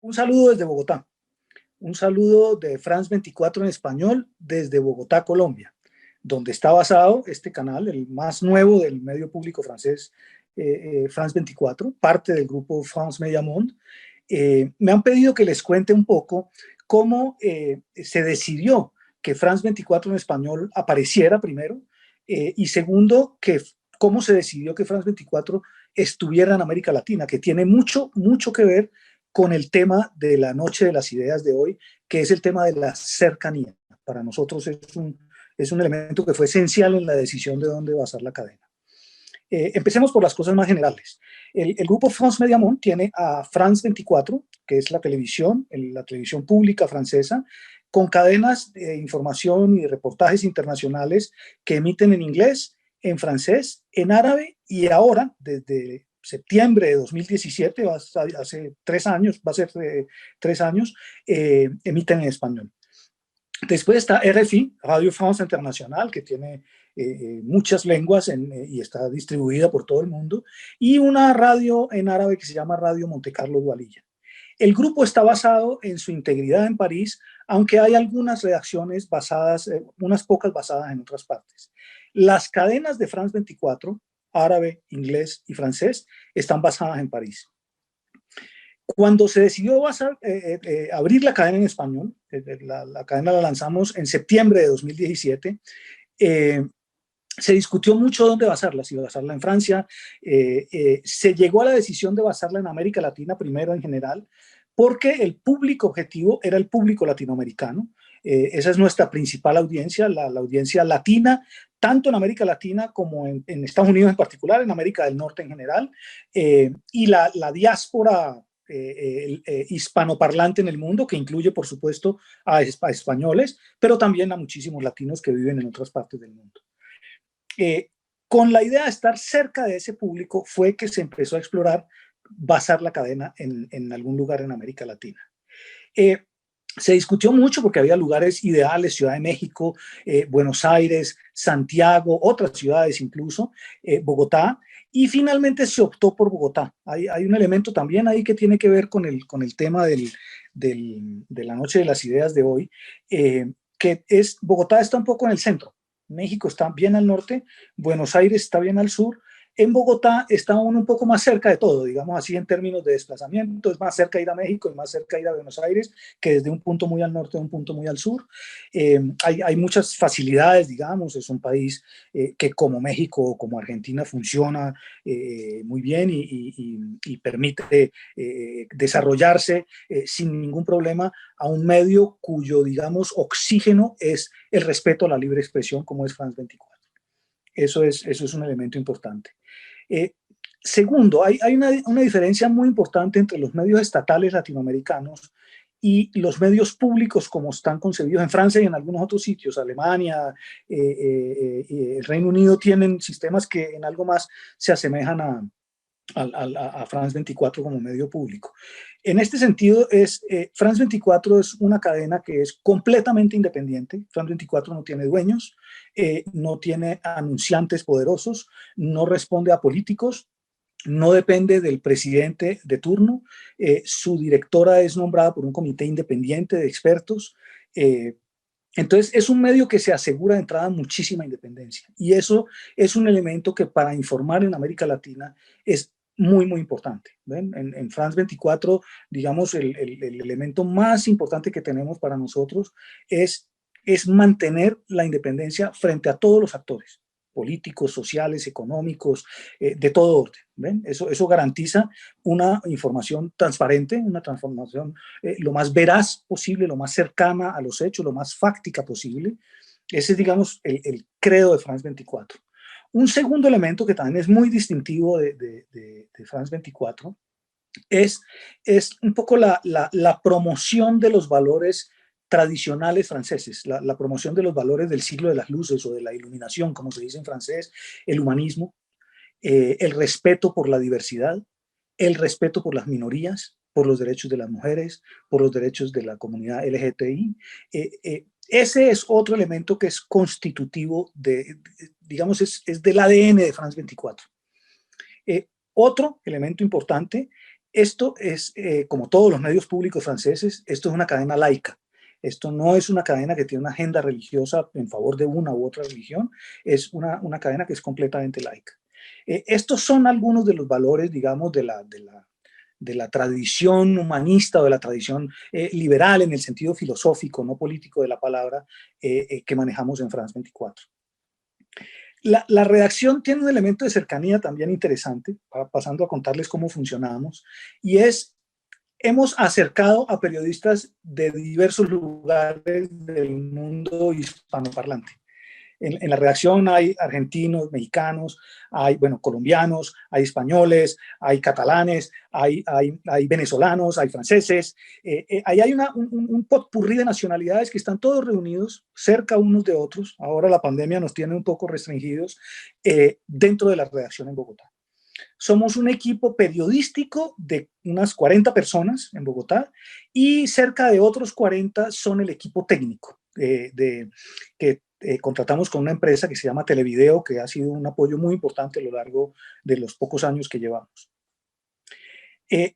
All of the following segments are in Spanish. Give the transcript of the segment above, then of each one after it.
Un saludo desde Bogotá, un saludo de France 24 en español desde Bogotá, Colombia, donde está basado este canal, el más nuevo del medio público francés, France 24, parte del grupo France Media Monde. Me han pedido que les cuente un poco cómo se decidió que France 24 en español apareciera primero, y segundo, cómo se decidió que France 24 estuviera en América Latina, que tiene mucho, mucho que ver con el tema de la Noche de las Ideas de hoy, que es el tema de la cercanía. Para nosotros es un elemento que fue esencial en la decisión de dónde basar la cadena. Empecemos por las cosas más generales. El grupo France Media Monde tiene a France 24, que es la televisión pública francesa, con cadenas de información y reportajes internacionales que emiten en inglés, en francés, en árabe y ahora, desde septiembre de 2017, hace 3 años, va a ser 3 años, emiten en español. Después está RFI, Radio France Internacional, que tiene muchas lenguas y está distribuida por todo el mundo, y una radio en árabe que se llama Radio Monte Carlo Dualilla. El grupo está basado en su integridad en París, aunque hay algunas redacciones basadas, unas pocas basadas en otras partes. Las cadenas de France 24, árabe, inglés y francés, están basadas en París. Cuando se decidió abrir la cadena en español, la cadena la lanzamos en septiembre de 2017, se discutió mucho dónde basarla, si basarla en Francia. Se llegó a la decisión de basarla en América Latina primero en general, porque el público objetivo era el público latinoamericano. Esa es nuestra principal audiencia, la audiencia latina, tanto en América Latina como en Estados Unidos en particular, en América del Norte en general, y la diáspora hispanoparlante en el mundo, que incluye, por supuesto, a españoles, pero también a muchísimos latinos que viven en otras partes del mundo. Con la idea de estar cerca de ese público fue que se empezó a explorar basar la cadena en algún lugar en América Latina. Se discutió mucho porque había lugares ideales, Ciudad de México, Buenos Aires, Santiago, otras ciudades incluso, Bogotá, y finalmente se optó por Bogotá. Hay un elemento también ahí que tiene que ver con el tema de la Noche de las Ideas de hoy, que es Bogotá está un poco en el centro. México está bien al norte, Buenos Aires está bien al sur. En Bogotá está un poco más cerca de todo, digamos así, en términos de desplazamiento. Es más cerca ir a México y más cerca ir a Buenos Aires que desde un punto muy al norte a un punto muy al sur. Hay muchas facilidades, digamos. Es un país que como México o como Argentina funciona muy bien y permite desarrollarse sin ningún problema a un medio cuyo, digamos, oxígeno es el respeto a la libre expresión, como es France 24. Eso es un elemento importante. Segundo, hay una diferencia muy importante entre los medios estatales latinoamericanos y los medios públicos como están concebidos en Francia y en algunos otros sitios. Alemania, el Reino Unido tienen sistemas que en algo más se asemejan a France 24 como medio público. En este sentido, France 24 es una cadena que es completamente independiente. France 24 no tiene dueños, no tiene anunciantes poderosos, no responde a políticos, no depende del presidente de turno. Su directora es nombrada por un comité independiente de expertos. Entonces, es un medio que se asegura de entrada muchísima independencia. Y eso es un elemento que para informar en América Latina es muy, muy importante. ¿Ven? En France 24, digamos, el elemento más importante que tenemos para nosotros es mantener la independencia frente a todos los actores políticos, sociales, económicos, de todo orden. ¿Ven? Eso garantiza una información transparente, una transformación lo más veraz posible, lo más cercana a los hechos, lo más fáctica posible. Ese es, digamos, el credo de France 24. Un segundo elemento que también es muy distintivo de France 24 es un poco la promoción de los valores tradicionales franceses, la promoción de los valores del siglo de las luces o de la iluminación, como se dice en francés, el humanismo, el respeto por la diversidad, el respeto por las minorías, por los derechos de las mujeres, por los derechos de la comunidad LGTBI. Ese es otro elemento que es constitutivo digamos, es del ADN de France 24. Otro elemento importante Esto es, como todos los medios públicos franceses, esto es una cadena laica. Esto no es una cadena que tiene una agenda religiosa en favor de una u otra religión, es una cadena que es completamente laica. Estos son algunos de los valores, digamos, de la tradición humanista o de la tradición liberal en el sentido filosófico, no político de la palabra, que manejamos en France 24. La redacción tiene un elemento de cercanía también interesante, pasando a contarles cómo funcionamos, y es, hemos acercado a periodistas de diversos lugares del mundo hispanoparlante. En la redacción hay argentinos, mexicanos, hay, bueno, colombianos, hay españoles, hay catalanes, hay venezolanos, hay franceses. Ahí hay un potpurrí de nacionalidades que están todos reunidos cerca unos de otros. Ahora la pandemia nos tiene un poco restringidos dentro de la redacción en Bogotá. Somos un equipo periodístico de unas 40 personas en Bogotá y cerca de otros 40 son el equipo técnico que contratamos con una empresa que se llama Televideo, que ha sido un apoyo muy importante a lo largo de los pocos años que llevamos.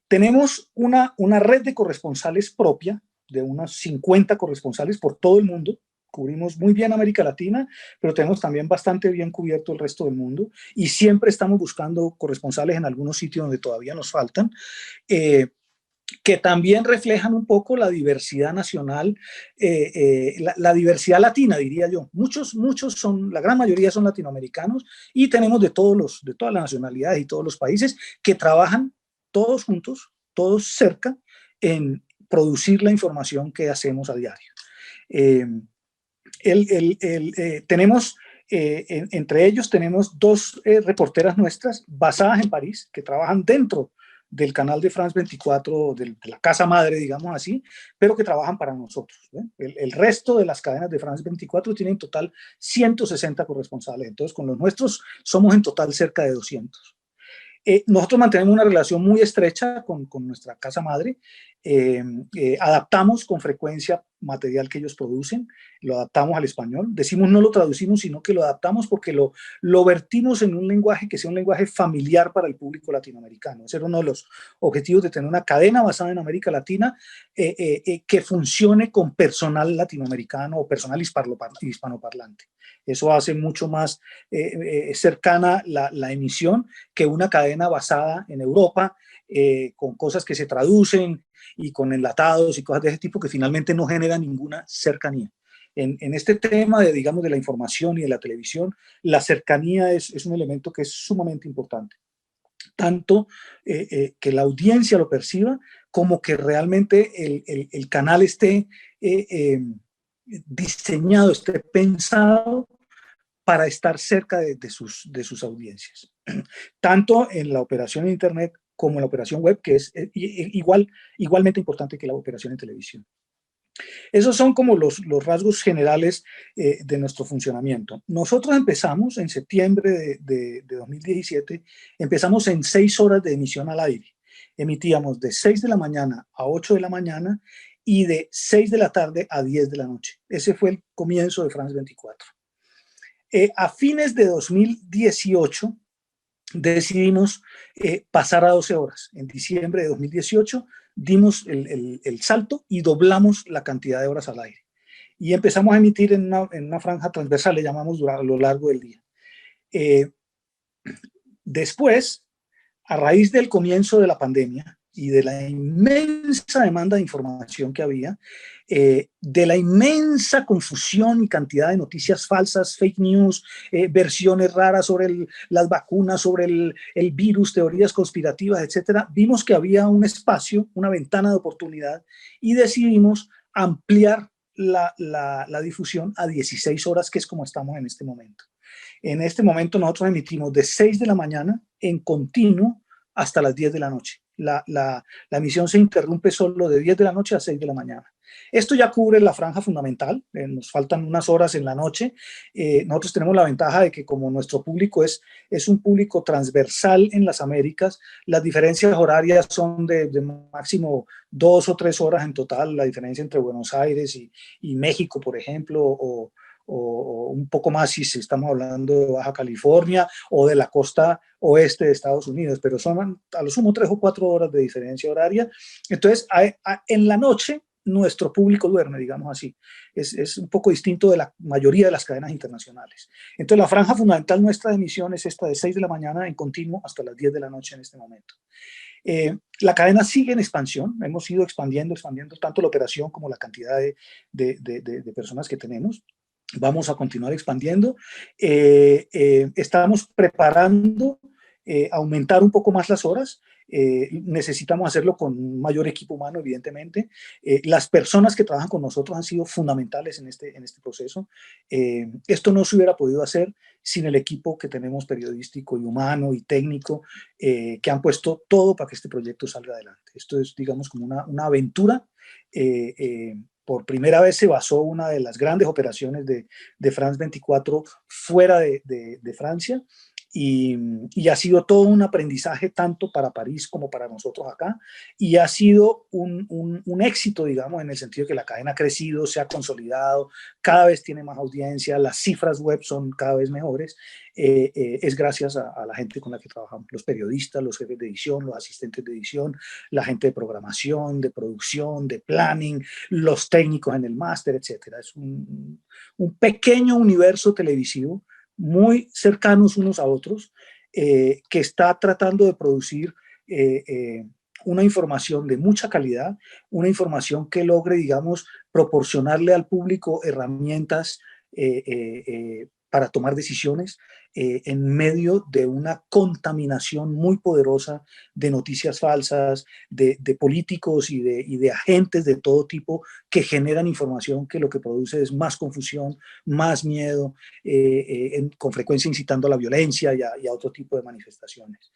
Tenemos una red de corresponsales propia, de unas 50 corresponsales por todo el mundo. Cubrimos muy bien América Latina, pero tenemos también bastante bien cubierto el resto del mundo y siempre estamos buscando corresponsales en algunos sitios donde todavía nos faltan. Que también reflejan un poco la diversidad nacional, la diversidad latina, diría yo. Muchos son, la gran mayoría son latinoamericanos y tenemos de todas las nacionalidades y todos los países que trabajan todos juntos, todos cerca, en producir la información que hacemos a diario. Tenemos, entre ellos tenemos dos reporteras nuestras basadas en París, que trabajan dentro del canal de France 24, de la casa madre, digamos así, pero que trabajan para nosotros. El resto de las cadenas de France 24 tienen en total 160 corresponsales, entonces con los nuestros somos en total cerca de 200. Nosotros mantenemos una relación muy estrecha con nuestra casa madre, adaptamos con frecuencia material que ellos producen, lo adaptamos al español, decimos no lo traducimos, sino que lo adaptamos porque lo vertimos en un lenguaje que sea un lenguaje familiar para el público latinoamericano. Ese era uno de los objetivos de tener una cadena basada en América Latina que funcione con personal latinoamericano o personal hispanoparlante. Eso hace mucho más cercana la emisión que una cadena basada en Europa, con cosas que se traducen y con enlatados y cosas de ese tipo que finalmente no generan ninguna cercanía. En este tema de, digamos, de la información y de la televisión, la cercanía es un elemento que es sumamente importante. Tanto que la audiencia lo perciba, como que realmente el canal esté diseñado, esté pensado para estar cerca de sus audiencias. Tanto en la operación en Internet como en la operación web, que es igualmente importante que la operación en televisión. Esos son como los rasgos generales de nuestro funcionamiento. Nosotros empezamos en septiembre de 2017, empezamos en 6 horas de emisión al aire. Emitíamos de 6 de la mañana a 8 de la mañana y de 6 de la tarde a 10 de la noche. Ese fue el comienzo de France 24. A fines de 2018 decidimos pasar a 12 horas. En diciembre de 2018 dimos el salto y doblamos la cantidad de horas al aire. Y empezamos a emitir en una franja transversal, le llamamos a lo largo del día. Después, a raíz del comienzo de la pandemia y de la inmensa demanda de información que había, de la inmensa confusión y cantidad de noticias falsas, fake news, versiones raras sobre las vacunas, sobre el virus, teorías conspirativas, etcétera, vimos que había un espacio, una ventana de oportunidad y decidimos ampliar la difusión a 16 horas, que es como estamos en este momento. En este momento nosotros emitimos de 6 de la mañana en continuo hasta las 10 de la noche. La emisión se interrumpe solo de 10 de la noche a 6 de la mañana. Esto ya cubre la franja fundamental, nos faltan unas horas en la noche. Nosotros tenemos la ventaja de que como nuestro público es un público transversal en las Américas, las diferencias horarias son de máximo 2 o 3 horas en total, la diferencia entre Buenos Aires y México, por ejemplo, o o un poco más si estamos hablando de Baja California o de la costa oeste de Estados Unidos, pero son a lo sumo 3 o 4 horas de diferencia horaria. Entonces, en la noche nuestro público duerme, digamos así. Es un poco distinto de la mayoría de las cadenas internacionales. Entonces, la franja fundamental nuestra de emisión es esta de 6 de la mañana en continuo hasta las 10 de la noche en este momento. La cadena sigue en expansión, hemos ido expandiendo tanto la operación como la cantidad de personas que tenemos. Vamos a continuar expandiendo. Estamos preparando aumentar un poco más las horas. Necesitamos hacerlo con un mayor equipo humano, evidentemente. Las personas que trabajan con nosotros han sido fundamentales en este proceso. Esto no se hubiera podido hacer sin el equipo que tenemos periodístico y humano y técnico, que han puesto todo para que este proyecto salga adelante. Esto es, digamos, como una aventura. Por primera vez se basó una de las grandes operaciones de France 24 fuera de Francia, y ha sido todo un aprendizaje tanto para París como para nosotros acá, y ha sido un éxito, digamos, en el sentido que la cadena ha crecido, se ha consolidado, cada vez tiene más audiencia, las cifras web son cada vez mejores. Es gracias a la gente con la que trabajamos, los periodistas, los jefes de edición, los asistentes de edición, la gente de programación, de producción, de planning, los técnicos en el máster, etcétera. Es un pequeño universo televisivo muy cercanos unos a otros, que está tratando de producir una información de mucha calidad, una información que logre, digamos, proporcionarle al público herramientas para tomar decisiones en medio de una contaminación muy poderosa de noticias falsas, de políticos y de agentes de todo tipo que generan información que lo que produce es más confusión, más miedo, con frecuencia incitando a la violencia y a otro tipo de manifestaciones.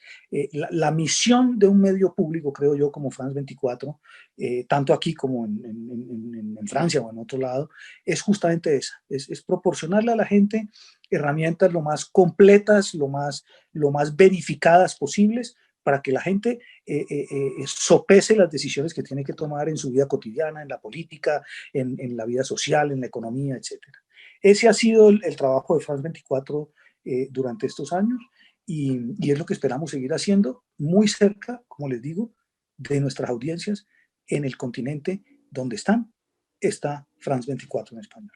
La misión de un medio público, creo yo, como France 24, tanto aquí como en Francia o en otro lado, es justamente esa, es proporcionarle a la gente herramientas lo más completas, lo más verificadas posibles, para que la gente sopese las decisiones que tiene que tomar en su vida cotidiana, en la política, en la vida social, en la economía, etc. Ese ha sido el trabajo de France 24 durante estos años, y es lo que esperamos seguir haciendo, muy cerca, como les digo, de nuestras audiencias en el continente donde está France 24 en español.